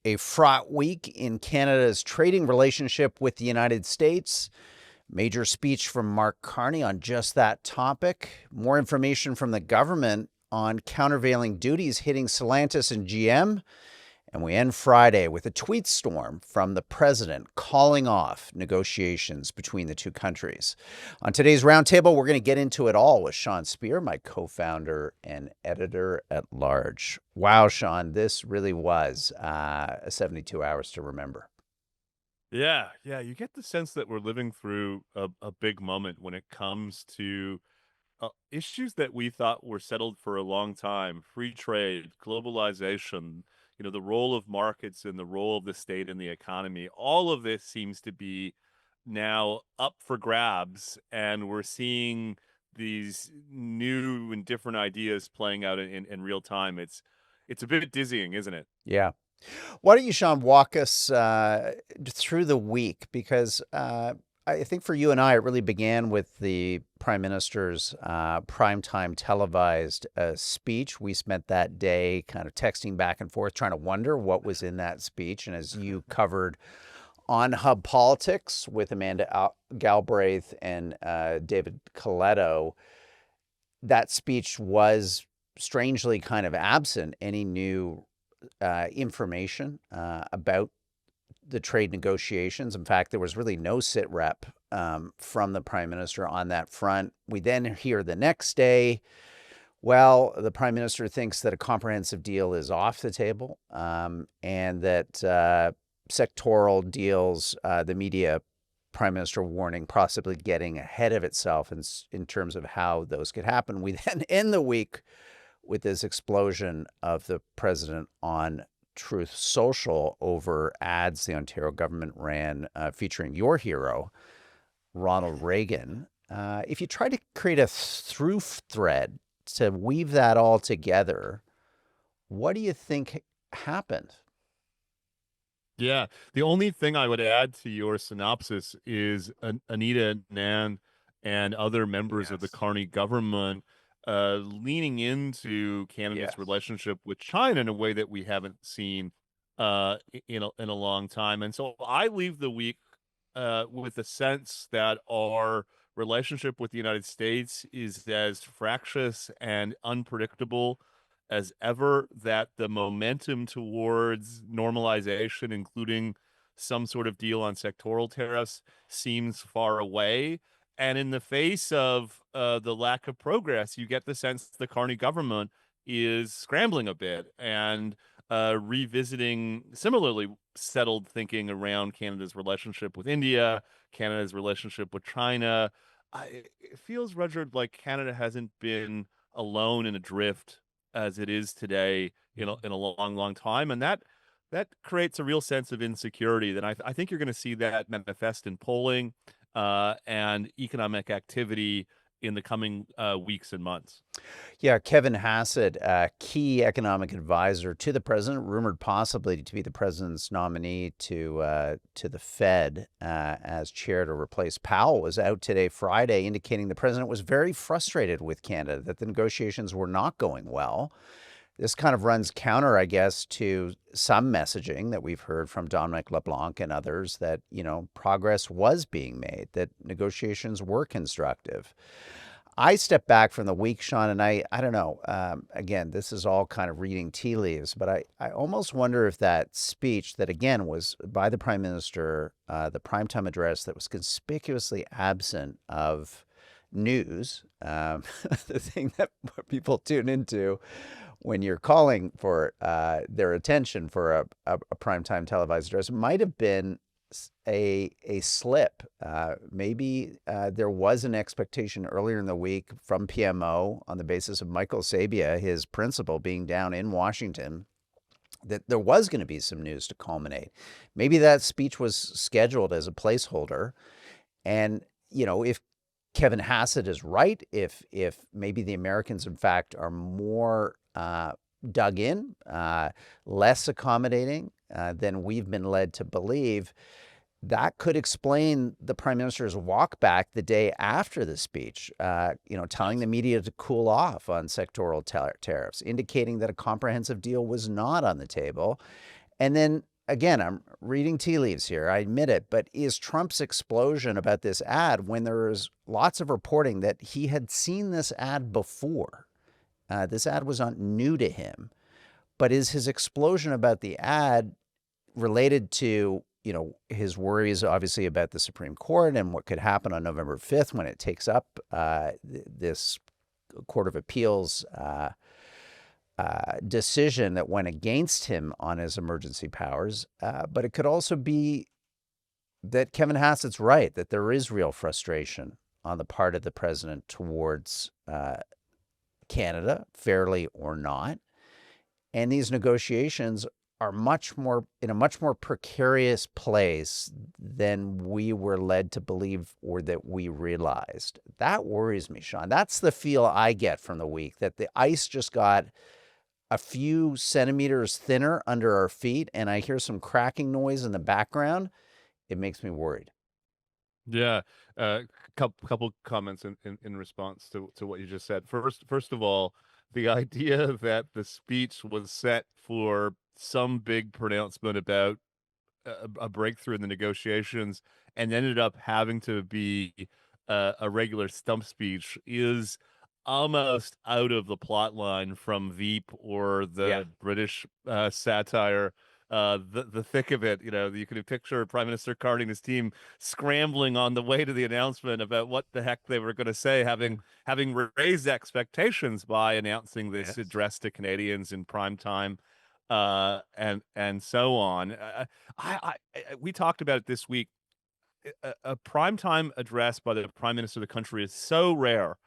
A fraught week in Canada's trading relationship with the United States. Major speech from Mark Carney on just that topic. More information from the government on countervailing duties hitting Stellantis and GM. And we end Friday with a tweet storm from the president calling off negotiations between the two countries. On today's roundtable, we're going to get into it all with Sean Speer, my co-founder and editor-at-large. Wow, Sean, this really was 72 hours to remember. Yeah, you get the sense that we're living through a big moment when it comes to issues that we thought were settled for a long time: free trade, globalization, the role of markets and the role of the state in the economy. All of this seems to be now up for grabs, and we're seeing these new and different ideas playing out in real time. It's a bit dizzying, isn't it? Yeah. Why don't you, Sean, walk us through the week? Because I think for you and I, it really began with the Prime Minister's primetime televised speech. We spent that day kind of texting back and forth, trying to wonder what was in that speech. And as you covered on Hub Politics with Amanda Galbraith and David Coletto, that speech was strangely kind of absent any new information about the trade negotiations. In fact, there was really no sit rep from the Prime Minister on that front. We then hear the next day, well, the Prime Minister thinks that a comprehensive deal is off the table, and that sectoral deals, the media Prime Minister warning possibly getting ahead of itself in terms of how those could happen. We then end the week with this explosion of the president on Truth Social over ads the Ontario government ran featuring your hero, Ronald Reagan. If you try to create a through thread to weave that all together, what do you think happened? Yeah. The only thing I would add to your synopsis is Anita Nan and other members of the Yes. Carney government leaning into Canada's Yes. relationship with China in a way that we haven't seen in a long time. And so I leave the week with the sense that our relationship with the United States is as fractious and unpredictable as ever, that the momentum towards normalization, including some sort of deal on sectoral tariffs, seems far away. And in the face of the lack of progress, you get the sense the Carney government is scrambling a bit and revisiting similarly settled thinking around Canada's relationship with India, Canada's relationship with China. It feels, Rudyard, like Canada hasn't been alone in a drift as it is today in a long, long time, and that creates a real sense of insecurity. That I think you're going to see that manifest in polling and economic activity in the coming weeks and months. Yeah, Kevin Hassett, key economic advisor to the president, rumored possibly to be the president's nominee to the Fed as chair to replace Powell, was out today, Friday, indicating the president was very frustrated with Canada, that the negotiations were not going well. This kind of runs counter, I guess, to some messaging that we've heard from Dominic LeBlanc and others that, progress was being made, that negotiations were constructive. I step back from the week, Sean, and I don't know. Again, this is all kind of reading tea leaves, but I almost wonder if that speech that, again, was by the Prime Minister, the primetime address that was conspicuously absent of news, the thing that people tune into when you're calling for their attention for a primetime televised address, might have been a slip. Maybe there was an expectation earlier in the week from PMO on the basis of Michael Sabia, his principal, being down in Washington, that there was going to be some news to culminate. Maybe that speech was scheduled as a placeholder. And, if Kevin Hassett is right, if maybe the Americans, in fact, are more dug in, less accommodating than we've been led to believe, that could explain the Prime Minister's walk back the day after the speech, telling the media to cool off on sectoral tariffs, indicating that a comprehensive deal was not on the table. And then again, I'm reading tea leaves here, I admit it, but is Trump's explosion about this ad, when there is lots of reporting that he had seen this ad before? This ad was not new to him, but is his explosion about the ad related to, his worries obviously about the Supreme Court and what could happen on November 5th when it takes up this Court of Appeals decision that went against him on his emergency powers. But it could also be that Kevin Hassett's right, that there is real frustration on the part of the president towards Canada, fairly or not. And these negotiations are in a much more precarious place than we were led to believe or that we realized. That worries me, Sean. That's the feel I get from the week, that the ice just got a few centimeters thinner under our feet, and I hear some cracking noise in the background. It makes me worried. Yeah, couple comments in response to what you just said. First of all, the idea that the speech was set for some big pronouncement about a breakthrough in the negotiations and ended up having to be a regular stump speech is almost out of the plot line from Veep or Yeah. the British satire. The thick of it, you could picture Prime Minister Carney and his team scrambling on the way to the announcement about what the heck they were going to say, having raised expectations by announcing this address to Canadians in prime time, and so on. We talked about it this week. A primetime address by the Prime Minister of the country is so rare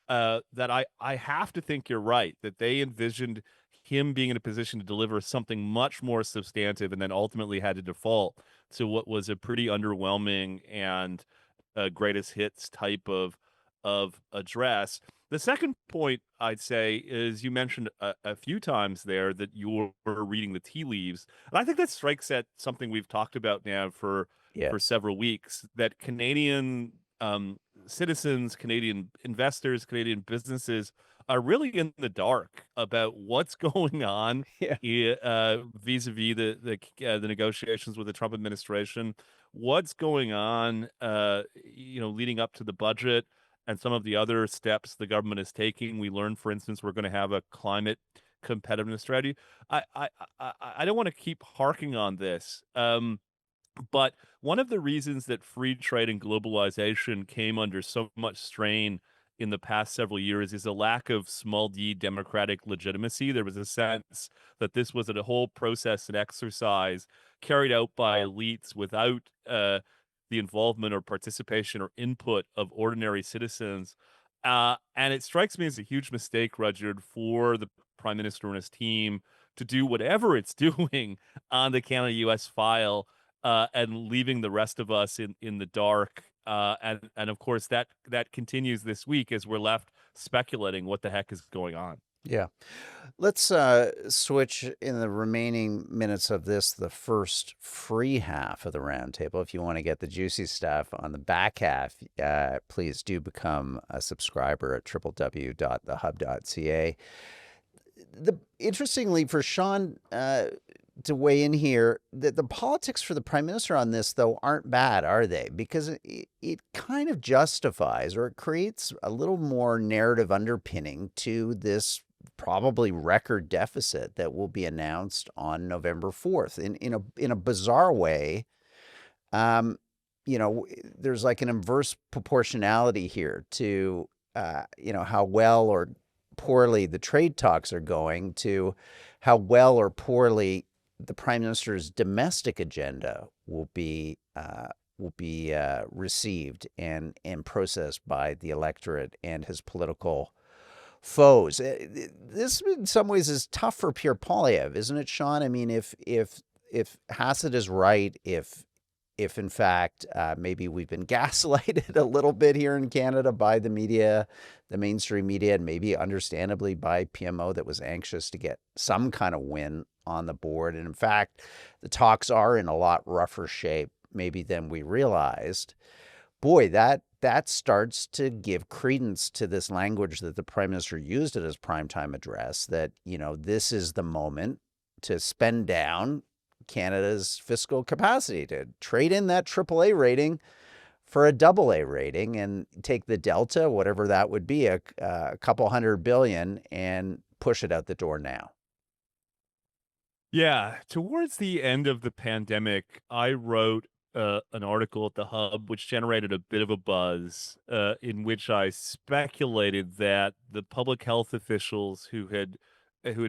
that I have to think you're right, that they envisioned him being in a position to deliver something much more substantive, and then ultimately had to default to what was a pretty underwhelming and greatest hits type of address. The second point I'd say is, you mentioned a few times there that you were reading the tea leaves, and I think that strikes at something we've talked about now for Yes. several weeks, that Canadian citizens, Canadian investors, Canadian businesses are really in the dark about what's going on Yeah. vis-a-vis the negotiations with the Trump administration, what's going on, leading up to the budget and some of the other steps the government is taking. We learned, for instance, we're going to have a climate competitiveness strategy. I don't want to keep harking on this. But one of the reasons that free trade and globalization came under so much strain in the past several years is a lack of small d democratic legitimacy. There was a sense that this was a whole process and exercise carried out by elites without the involvement or participation or input of ordinary citizens. And it strikes me as a huge mistake, Rudyard, for the Prime Minister and his team to do whatever it's doing on the Canada-U.S. file, and leaving the rest of us in the dark. And of course that continues this week as we're left speculating what the heck is going on. Yeah. Let's switch in the remaining minutes of this, the first free half of the roundtable. If you want to get the juicy stuff on the back half, please do become a subscriber at www.thehub.ca. Interestingly, for Sean to weigh in here, the politics for the Prime Minister on this, though, aren't bad, are they? Because it kind of justifies, or it creates a little more narrative underpinning to this probably record deficit that will be announced on November 4th. In a bizarre way, there's like an inverse proportionality here to how well or poorly the trade talks are going, to how well or poorly the Prime Minister's domestic agenda will be received and processed by the electorate and his political foes. This, in some ways, is tough for Pierre Poilievre, isn't it, Sean? I mean, if Hassett is right, if in fact maybe we've been gaslighted a little bit here in Canada by the media, the mainstream media, and maybe understandably by PMO, that was anxious to get some kind of win on the board. And in fact, the talks are in a lot rougher shape maybe than we realized. Boy, that starts to give credence to this language that the Prime Minister used at his primetime address, that, this is the moment to spend down, Canada's fiscal capacity to trade in that AAA rating for a AA rating and take the delta, whatever that would be, a couple $100 billion, and push it out the door now. Yeah, towards the end of the pandemic, I wrote an article at the Hub, which generated a bit of a buzz, in which I speculated that the public health officials who had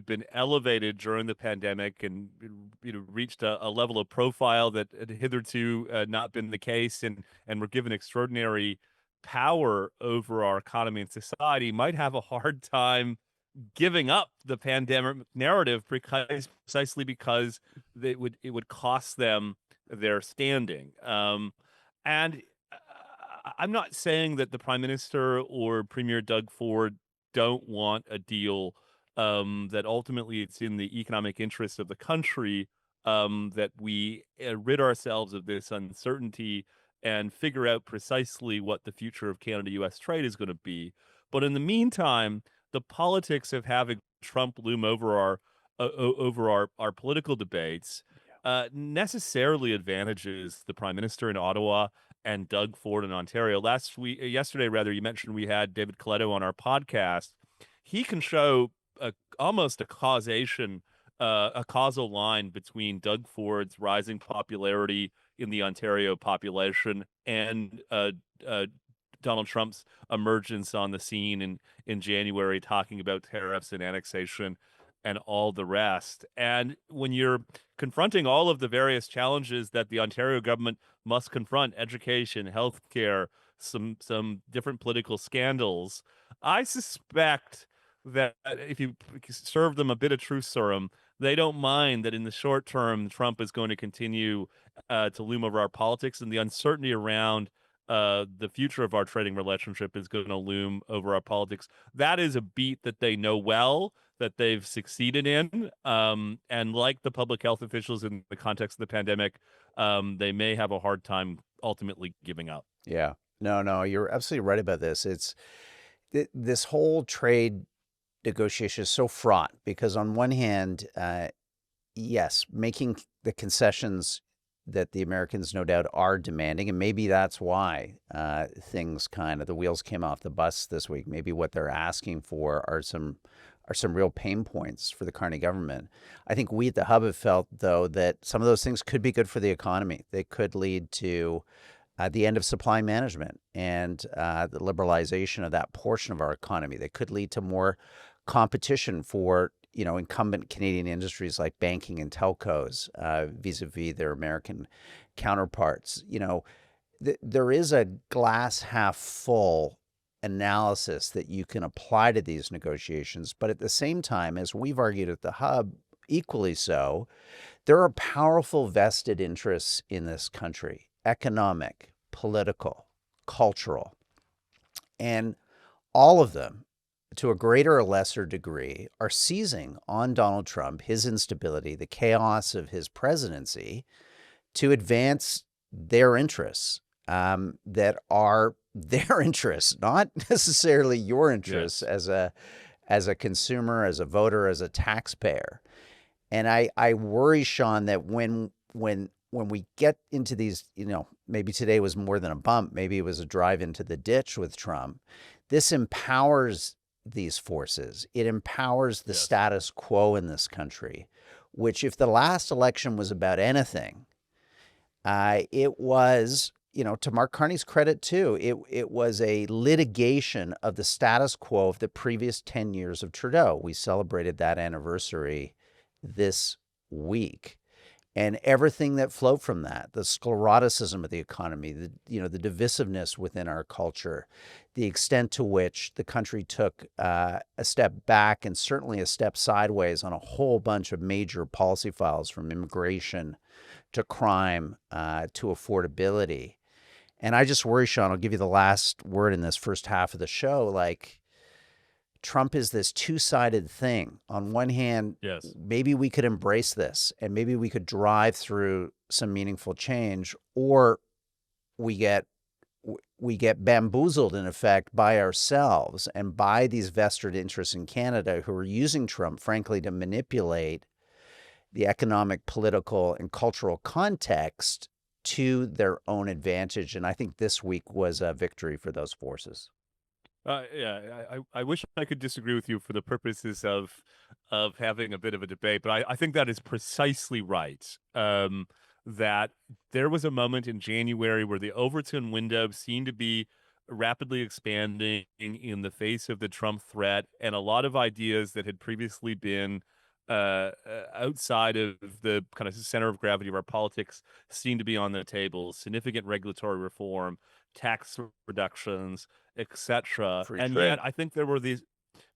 been elevated during the pandemic and reached a level of profile that had hitherto not been the case, and were given extraordinary power over our economy and society might have a hard time giving up the pandemic narrative precisely because it would cost them their standing. And I'm not saying that the Prime Minister or Premier Doug Ford don't want a deal, that ultimately it's in the economic interest of the country, that we rid ourselves of this uncertainty and figure out precisely what the future of Canada-U.S. trade is going to be. But in the meantime, the politics of having Trump loom over our political debates necessarily advantages the Prime Minister in Ottawa and Doug Ford in Ontario. Yesterday, you mentioned we had David Coletto on our podcast. He can show almost a causal line between Doug Ford's rising popularity in the Ontario population and Donald Trump's emergence on the scene in January, talking about tariffs and annexation and all the rest. And when you're confronting all of the various challenges that the Ontario government must confront, education, healthcare, some different political scandals, I suspect that if you serve them a bit of truth serum, they don't mind that in the short term, Trump is going to continue to loom over our politics, and the uncertainty around the future of our trading relationship is going to loom over our politics. That is a beat that they know well, that they've succeeded in. And like the public health officials in the context of the pandemic, they may have a hard time ultimately giving up. Yeah. No, you're absolutely right about this. This whole trade negotiation is so fraught because on one hand, yes, making the concessions that the Americans no doubt are demanding, and maybe that's why the wheels came off the bus this week. Maybe what they're asking for are some real pain points for the Carney government. I think we at the Hub have felt, though, that some of those things could be good for the economy. They could lead to the end of supply management and the liberalization of that portion of our economy. They could lead to more competition for incumbent Canadian industries like banking and telcos vis-a-vis their American counterparts. There is a glass half full analysis that you can apply to these negotiations. But at the same time, as we've argued at the Hub, equally so, there are powerful vested interests in this country, economic, political, cultural, and all of them, to a greater or lesser degree, are seizing on Donald Trump, his instability, the chaos of his presidency, to advance their interests that are their interests, not necessarily your interests as a consumer, as a voter, as a taxpayer. And I worry, Sean, that when we get into these, maybe today was more than a bump, maybe it was a drive into the ditch with Trump, this empowers these forces. It empowers the status quo in this country, which, if the last election was about anything, it was, to Mark Carney's credit too, it was a litigation of the status quo of the previous 10 years of Trudeau. We celebrated that anniversary this week. And everything that flowed from that, the scleroticism of the economy, the divisiveness within our culture, the extent to which the country took a step back and certainly a step sideways on a whole bunch of major policy files, from immigration to crime to affordability. And I just worry, Sean, I'll give you the last word in this first half of the show, Trump is this two-sided thing. On one hand, maybe we could embrace this and maybe we could drive through some meaningful change, or we get bamboozled, in effect, by ourselves and by these vested interests in Canada who are using Trump, frankly, to manipulate the economic, political, and cultural context to their own advantage. And I think this week was a victory for those forces. I wish I could disagree with you for the purposes of having a bit of a debate, but I think that is precisely right. That there was a moment in January where the Overton window seemed to be rapidly expanding in the face of the Trump threat, and a lot of ideas that had previously been outside of the kind of center of gravity of our politics seem to be on the table. Significant regulatory reform, tax reductions, etc. Free And yet, trade I think there were these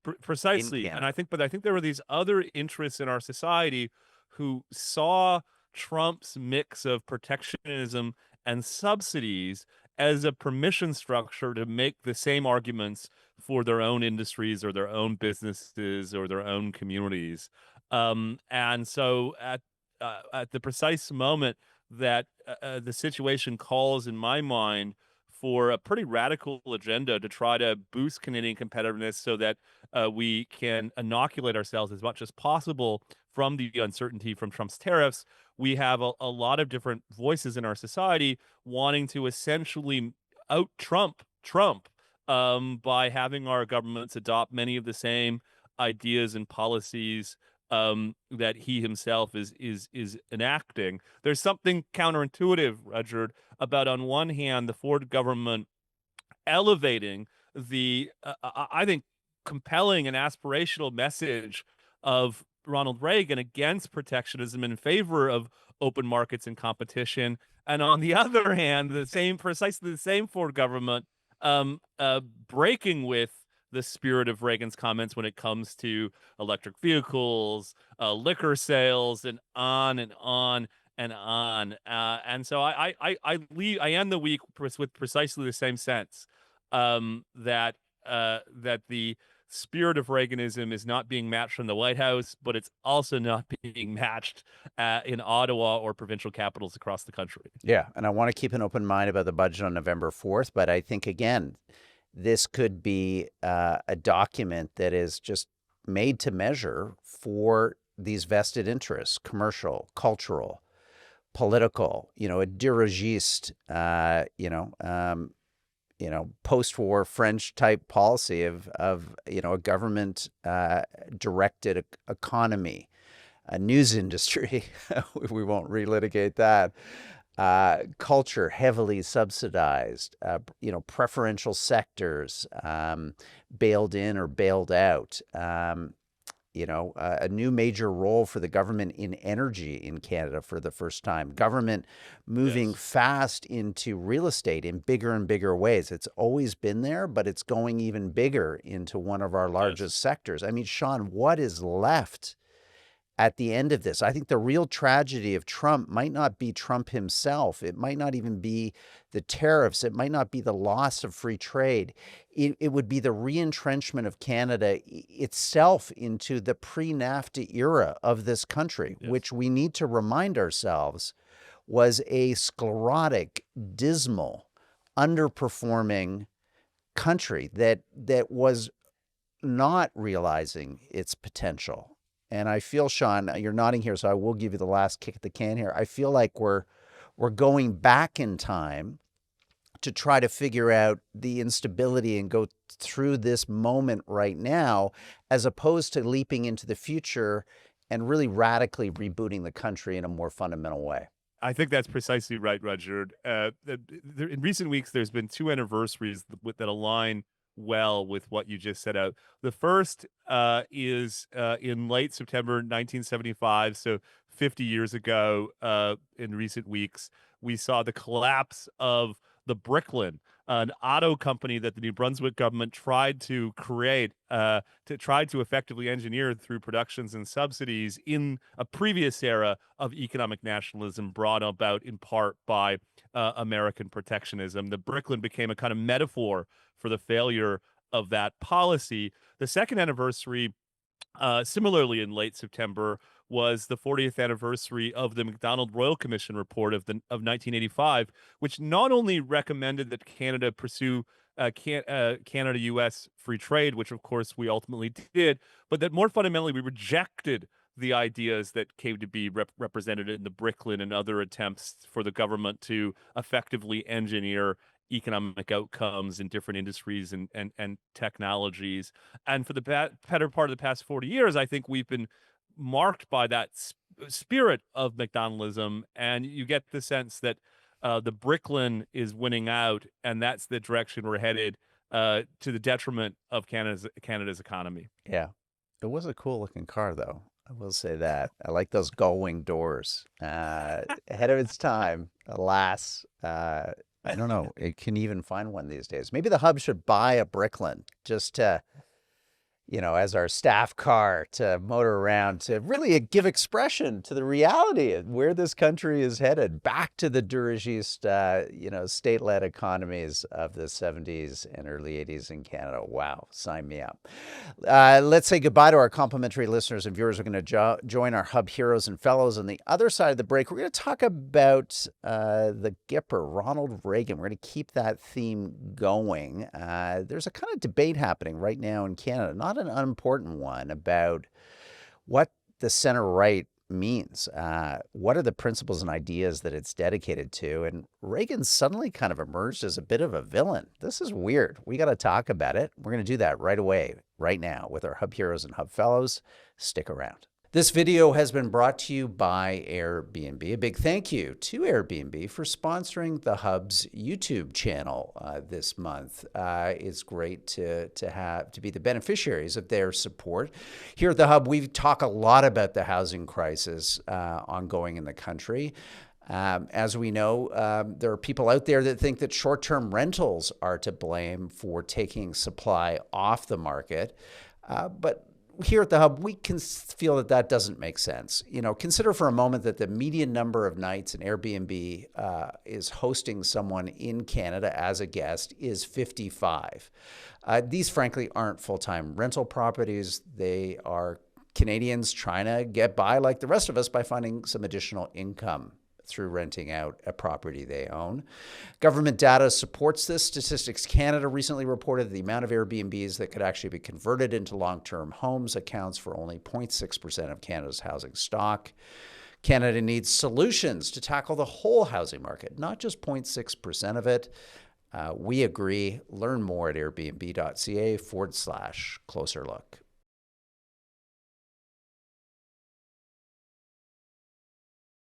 in precisely, and Canada. I think there were these other interests in our society who saw Trump's mix of protectionism and subsidies as a permission structure to make the same arguments for their own industries or their own businesses or their own communities. And so at the precise moment that the situation calls, in my mind, for a pretty radical agenda to try to boost Canadian competitiveness so that we can inoculate ourselves as much as possible from the uncertainty from Trump's tariffs, we have a lot of different voices in our society wanting to essentially out Trump by having our governments adopt many of the same ideas and policies that he himself is enacting. There's something counterintuitive, Rudyard, about on one hand the Ford government elevating the I think compelling and aspirational message of Ronald Reagan against protectionism in favor of open markets and competition, and on the other hand, precisely the same Ford government breaking with the spirit of Reagan's comments when it comes to electric vehicles, liquor sales, and on and on and on. And so I end the week with precisely the same sense that the spirit of Reaganism is not being matched in the White House, but it's also not being matched in Ottawa or provincial capitals across the country. Yeah, and I want to keep an open mind about the budget on November 4th, but I think, again, this could be a document that is just made to measure for these vested interests, commercial, cultural, political, a dirigiste, post-war French type policy of a government directed economy, a news industry. We won't relitigate that. Culture heavily subsidized, preferential sectors, bailed in or bailed out, a new major role for the government in energy in Canada for the first time. Government moving fast into real estate in bigger and bigger ways. It's always been there, but it's going even bigger into one of our largest sectors. I mean, Sean, what is left at the end of this? I think the real tragedy of Trump might not be Trump himself. It might not even be the tariffs. It might not be the loss of free trade. It would be the re-entrenchment of Canada itself into the pre-NAFTA era of this country, which we need to remind ourselves was a sclerotic, dismal, underperforming country that was not realizing its potential. And I feel, Sean, you're nodding here, so I will give you the last kick at the can here. I feel like we're going back in time to try to figure out the instability and go through this moment right now, as opposed to leaping into the future and really radically rebooting the country in a more fundamental way. I think that's precisely right, Rudyard. In recent weeks, there's been two anniversaries that align well with what you just set out. The first is in late September 1975, so 50 years ago. In recent weeks, we saw the collapse of the Bricklin, an auto company that the New Brunswick government tried to create, to try to effectively engineer through productions and subsidies in a previous era of economic nationalism brought about in part by American protectionism. The Bricklin became a kind of metaphor for the failure of that policy. The second anniversary, similarly in late September, was the 40th anniversary of the MacDonald Royal Commission report of 1985, which not only recommended that Canada pursue Canada-U.S. free trade, which of course we ultimately did, but that more fundamentally we rejected the ideas that came to be represented in the Bricklin and other attempts for the government to effectively engineer economic outcomes in different industries and technologies. And for the better part of the past 40 years, I think we've been marked by that spirit of McDonaldism, and you get the sense that the Bricklin is winning out, and that's the direction we're headed, to the detriment of Canada's economy. Yeah. It was a cool looking car, though. I will say that. I like those gull-wing doors. Ahead of its time, alas. I don't know. It can even find one these days. Maybe the Hub should buy a Bricklin just to, as our staff car to motor around, to really give expression to the reality of where this country is headed, back to the dirigiste, state-led economies of the 70s and early 80s in Canada. Wow, sign me up. Let's say goodbye to our complimentary listeners and viewers. We're going to join our Hub heroes and fellows. On the other side of the break, we're going to talk about the Gipper, Ronald Reagan. We're going to keep that theme going. There's a kind of debate happening right now in Canada, not an unimportant one, about what the center-right means. What are the principles and ideas that it's dedicated to? And Reagan suddenly kind of emerged as a bit of a villain. This is weird. We got to talk about it. We're going to do that right away, right now, with our Hub Heroes and Hub Fellows. Stick around. This video has been brought to you by Airbnb. A big thank you to Airbnb for sponsoring the Hub's YouTube channel this month. It's great to be the beneficiaries of their support. Here at the Hub, we talk a lot about the housing crisis ongoing in the country. As we know, there are people out there that think that short-term rentals are to blame for taking supply off the market. But here at the Hub, we can feel that that doesn't make sense. Consider for a moment that the median number of nights an Airbnb is hosting someone in Canada as a guest is 55. These, frankly, aren't full-time rental properties. They are Canadians trying to get by like the rest of us by finding some additional income through renting out a property they own. Government data supports this. Statistics Canada recently reported the amount of Airbnbs that could actually be converted into long-term homes accounts for only 0.6% of Canada's housing stock. Canada needs solutions to tackle the whole housing market, not just 0.6% of it. We agree. Learn more at airbnb.ca/closer look.